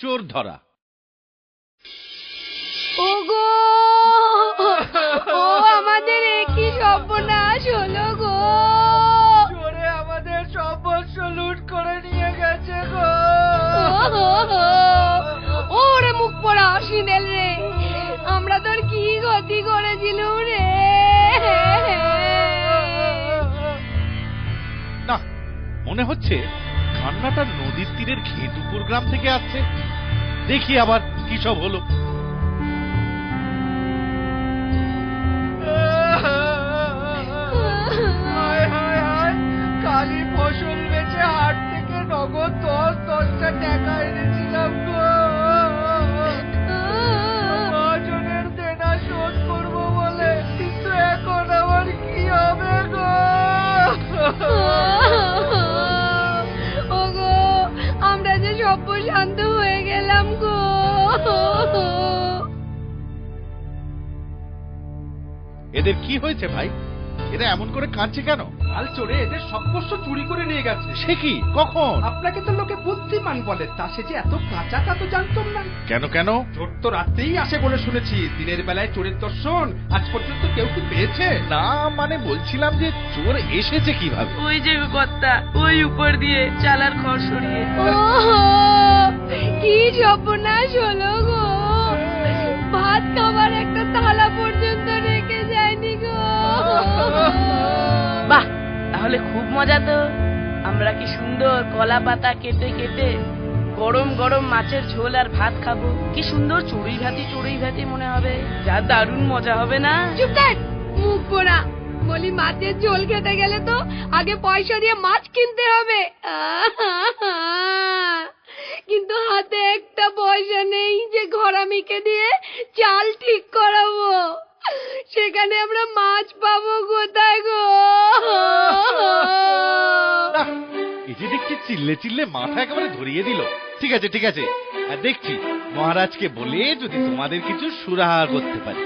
চোর ধরা। ওগো, ও আমাদের একই সর্বনাশ হলো গো। চোরে আমাদের সর্বস্ব লুট করে নিয়ে গেছে গো। ওরে মুখ পড়া অসিনেল রে, আমরা তোর কি ক্ষতি করেছিলুম রে। না, মনে হচ্ছে কান্নাটা নদীর তীরের ঘেটুপুর গ্রাম থেকে আসছে। দেখি আবার কি সব হলো। কালি ফসল বেচে হাট থেকে নগদ 10-10টা টাকা এনেছিলাম গো। মহাজনের দেনা শোধ করবো বলে, কিন্তু এখন আমার কি হবে গো। ওগো, আমরা যে সর্বশান্ত হয়ে গেলাম গো। এদের কি হয়েছে ভাই? এরা এমন করে কাঁদছে কেন? কাল চোরে এদের সর্বস্ব চুরি করে নিয়ে গেছে। সে কি? কখন? আপনাকে তো লোকে বুদ্ধিমান বলে, তা সে যে এত কাঁচা তা তো জানতাম না। কেন কেন? চোর তো রাতেই আসে বলে শুনেছি। দিনের বেলায় চোরের দর্শন আজ পর্যন্ত কেউ কি পেয়েছে? না, মানে বলছিলাম যে চোর এসেছে কিভাবে? ওই যে কর্তা, ওই উপর দিয়ে চালার ঘর সরিয়ে। কি সর্বনাশ হলো গো। ভাত খাবার একটা থালা পর্যন্ত রেখে যায়নি গো। বাহ, তাহলে খুব মজা তো। আমরা কি সুন্দর কলা পাতা কেটে কেটে গরম গরম মাছের ঝোল আর ভাত খাবো। কি সুন্দর চড়ুই ভাতি মনে হবে। যা দারুণ মজা হবে না? চুপ থাক, মুখ পোড়া। বলি, মাছের ঝোল খেতে গেলে তো আগে পয়সা দিয়ে মাছ কিনতে হবে। কিন্তু হাতে একটা পয়সা নেই যে ঘরামিকে দিয়ে চাল ঠিক করাবো। সেখানে আমরা মাছ পাবো কোথায় গো? এই যে দেখছি চিল্লে চিল্লে মাথা একেবারে ধরিয়ে দিল। ঠিক আছে ঠিক আছে, দেখছি মহারাজকে বলে যদি তোমাদের কিছু সুরাহা করতে পারি।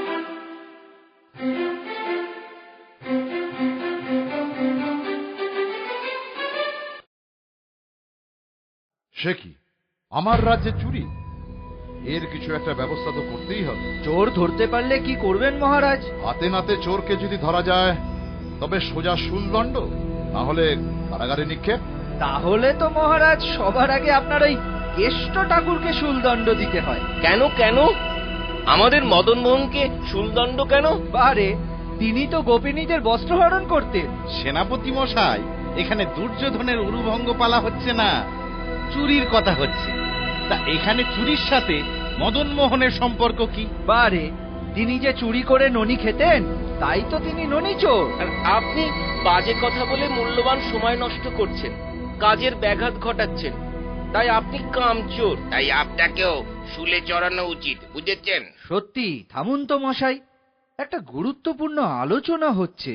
সে কি, আমার রাজ্যে চুরি? এর কিছু একটা ব্যবস্থা তো করতেই হবে। চোর ধরতে পারলে কি করবেন মহারাজ? হাতে নাতে চোরকে যদি ধরা যায় তবে সোজা শুলদণ্ড, না হলে কারাগারে নিক্ষেপ। তাহলে তো মহারাজ সবার আগে আপনার ওই কেষ্ট ঠাকুরকে শুলদণ্ড দিতে হয়। কেন কেন? আমাদের মদন মোহনকে শুলদণ্ড কেন? বারে, তিনি তো গোপিনীদের বস্ত্রহরণ করতেন। সেনাপতি মশাই, এখানে দুর্যোধনের উরুভঙ্গ পালা হচ্ছে না, চুরির কথা হচ্ছে। তা এখানে চুরির সাথে মদন মোহনের সম্পর্ক কি? বারে, তিনি যে চুরি করে ননি খেতেন, তাই তো তিনি ননি চোর। আর আপনি বাজে কথা বলে মূল্যবান সময় নষ্ট করছেন, কাজের ব্যাঘাত ঘটাচ্ছেন। তাই আপনি কামচোর। তাই আপনাকেও শুলে চড়ানো উচিত, বুঝেছেন? সত্যি, থামুন তো মশাই। একটা গুরুত্বপূর্ণ আলোচনা হচ্ছে,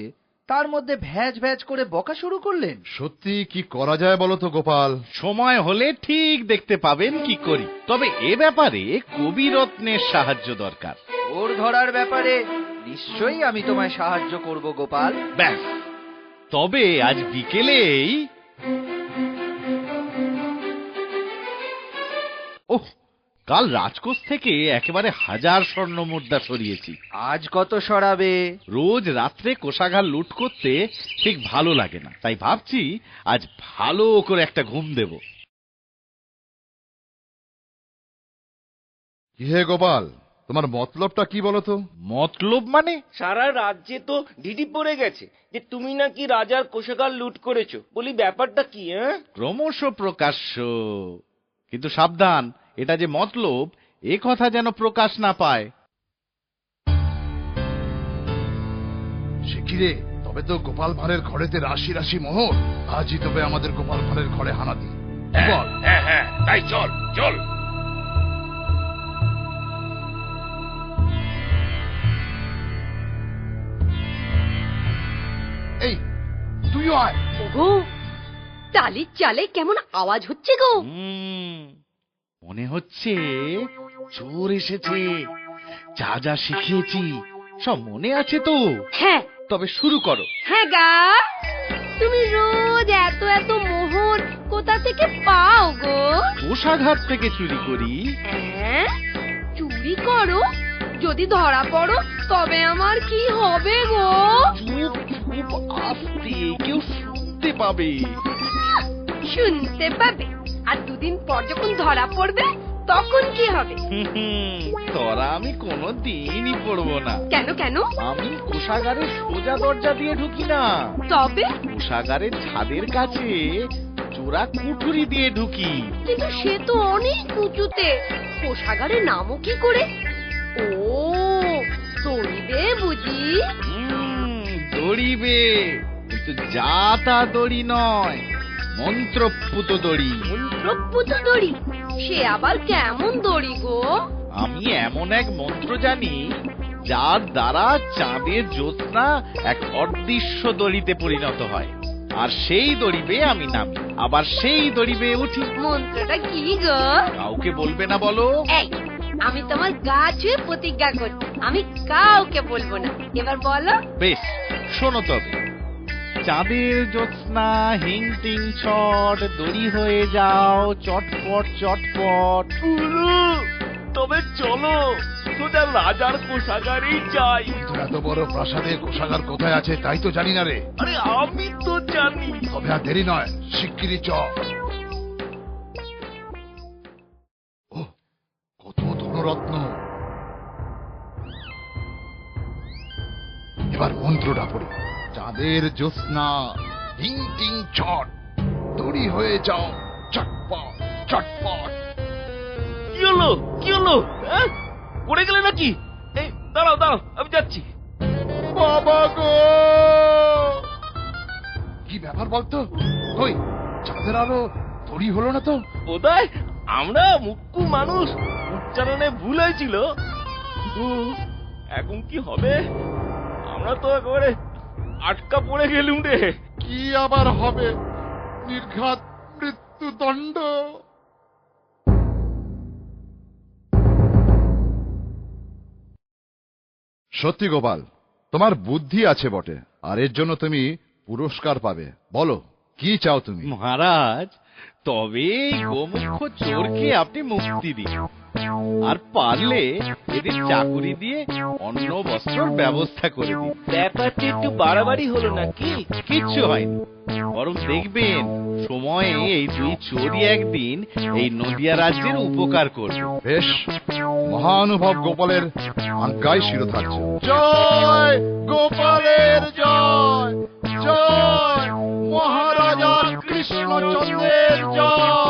তার মধ্যে ভ্যাজ ভ্যাজ করে বকা শুরু করলেন। সত্যি কি করা যায় বলো তো গোপাল? সময় হলে ঠিক দেখতে পাবেন কি করি। তবে এ ব্যাপারে কবিরত্নের সাহায্য দরকার। ওর ধরার ব্যাপারে নিশ্চয়ই আমি তোমায় সাহায্য করব গোপাল। ব্যাস, তবে আজ বিকেলেই। ওহ, কাল রাজকোষ থেকে একেবারে 1000 স্বর্ণ মুদ্রা সরিয়েছি। আজ কত সরাবে? রোজ রাত্রে কোষাগার লুট করতে ঠিক ভালো লাগে না, তাই ভাবছি আজ ভালো করে একটা ঘুম দেব। কি হে গোপাল, তোমার মতলবটা কি বলো তো? মতলব মানে? সারা রাজ্যে তো ঢিঢি পড়ে গেছে যে তুমি নাকি রাজার কোষাগার লুট করেছো। বলি, ব্যাপারটা কি? ক্রমশ প্রকাশ্য। কিন্তু সাবধান, এটা যে মতলব এ কথা যেন প্রকাশ না পায়। সে কি রে, তবে তো গোপাল ভাঁড়ের ঘরেতে রাশি রাশি মোহর। আজই তবে আমাদের গোপাল ভাঁড়ের ঘরে হানা দিই। বল। হ্যাঁ, তাই চল চল। এই, তুইও আয়। ওগো, টালির চালে কেমন আওয়াজ হচ্ছে গো। মনে হচ্ছে চোর এসেছে। যা যা শিখিয়েছি সব মনে আছে তো? হ্যাঁ। তবে শুরু করো। হ্যাঁ গা। তুমি রোজ এত এত মোহর কোথা থেকে পাও গো? কোষাঘাট থেকে চুরি করি। হ্যাঁ, চুরি করো? যদি ধরা পড়ো তবে আমার কি হবে গো? চুপ চুপ, আস্তে, কেউ শুনতে পাবে। শুনতে পাবে? আর দুদিন পর যখন ধরা পড়বে তখন কি হবে? তোরা আমি কোনোদিনই পড়বো না। কেন কেন? আমি কোষাগারের সোজা দরজা দিয়ে ঢুকি না, তবে? কোষাগারের ছাদের কাছে চোরা কুঠুরি দিয়ে ঢুকি। কিন্তু সে তো অনেক উঁচুতে, কোষাগারের নামও কি করে? ও, দড়িবে বুঝি? দড়িবে, কিন্তু যা তা দড়ি নয়, মন্ত্রপুত দড়ি। মন্ত্রপুত দড়ি? সে আবার কেমন দড়ি গো? আমি এমন এক মন্ত্র জানি যার দ্বারা চাঁদের জ্যোৎস্না এক অদৃশ্য দড়িতে পরিণত হয়, আর সেই দড়িবে আমি নামি, আবার সেই দড়িবে উঠি। মন্ত্রটা কি গো? কাউকে বলবে না বলো। এই, আমি তোমার গা ছুঁয়ে প্রতিজ্ঞা করছি, আমি কাউকে বলবো না। এবার বলো। বেশ, শোনো তবে। চাঁদের জ্যোৎস্না হিং টিং ছট, দড়ি হয়ে যাও চটপট চটপট। তবে চলো, সোজা রাজার কোষাগারেই যাই। কিন্তু এত বড় প্রাসাদে কোষাগার কোথায় আছে তাই তো জানি না রে। আরে আমি তো জানি। তবে আর দেরি নয়, শিগগিরই চ। ও, কত ধনরত্ন! এবার মন্ত্রটা পড়ি। চাঁদের জ্যোৎস্না হিং টিং ছট, দড়ি হয়ে যাও চটপট চটপট। কি হলো, কি হলো? হ্যাঁ, পড়ে গেলে নাকি? এই দাঁড়াও দাঁড়াও, আমি যাচ্ছি। বাবা গো! কি ব্যাপার বলতো? কই চাঁদের আলো দড়ি হলো না তো? বোধহয় আমরা মুখ্য মানুষ, উচ্চারণে ভুল হয়েছিল। এখন কি হবে? আমরা তো একেবারে আটকা পড়ে গেলুম রে। কি আবার হবে? নির্ঘাত মৃত্যুদণ্ড। সত্যি গোপাল, তোমার বুদ্ধি আছে বটে, আর এর জন্য তুমি পুরস্কার পাবে। বলো কি চাও তুমি? মহারাজ, তবে এই গোমুখ চোরকে আপনি মুক্তি দিন, আর পারলে এদের চাকুরি দিয়ে অন্ন বস্ত্রর ব্যবস্থা করে দিন। ব্যাপারটা একটু বাড়াবাড়ি হলো নাকি? কিচ্ছু হয়নি, বরং দেখবেন সময়ে এই দুই চোরই একদিন এই নদিয়া রাজ্যের উপকার করবে। বেশ, মহানুভব গোপালের আজ্ঞায় শিরোধার্য। জয় গোপালের জয়, জয় মহারাজা কৃষ্ণচন্দ্রের জয়।